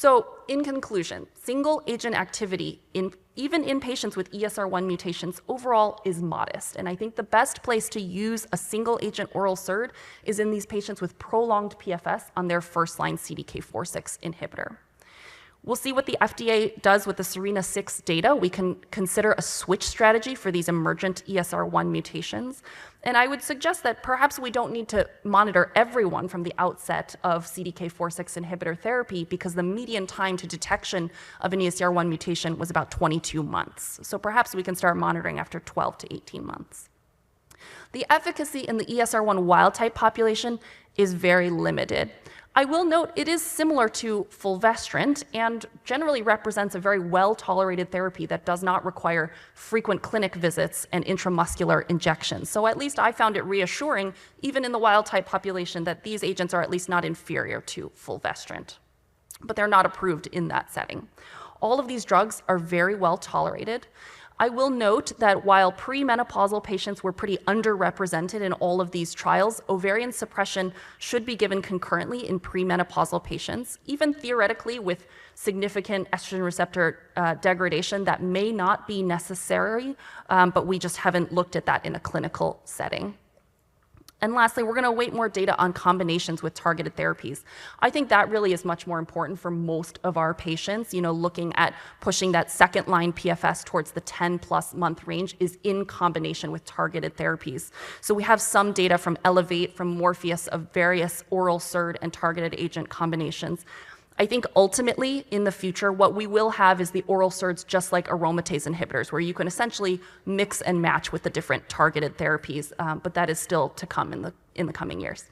So in conclusion, single agent activity, even in patients with ESR1 mutations, overall is modest. And I think the best place to use a single agent oral SERD is in these patients with prolonged PFS on their first-line CDK4/6 inhibitor. We'll see what the FDA does with the SERENA-6 data. We can consider a switch strategy for these emergent ESR1 mutations. And I would suggest that perhaps we don't need to monitor everyone from the outset of CDK4/6 inhibitor therapy because the median time to detection of an ESR1 mutation was about 22 months. So perhaps we can start monitoring after 12 to 18 months. The efficacy in the ESR1 wild-type population is very limited. I will note it is similar to fulvestrant and generally represents a very well-tolerated therapy that does not require frequent clinic visits and intramuscular injections. So at least I found it reassuring, even in the wild-type population, that these agents are at least not inferior to fulvestrant. But they're not approved in that setting. All of these drugs are very well tolerated. I will note that while premenopausal patients were pretty underrepresented in all of these trials, ovarian suppression should be given concurrently in premenopausal patients. Even theoretically, with significant estrogen receptor degradation, that may not be necessary, but we just haven't looked at that in a clinical setting. And lastly, we're going to await more data on combinations with targeted therapies. I think that really is much more important for most of our patients. Looking at pushing that second-line PFS towards the 10+ month range is in combination with targeted therapies. So we have some data from Elevate, from Morpheus, of various oral SERD and targeted agent combinations. I think ultimately, in the future, what we will have is the oral SERDs just like aromatase inhibitors, where you can essentially mix and match with the different targeted therapies, but that is still to come in the coming years.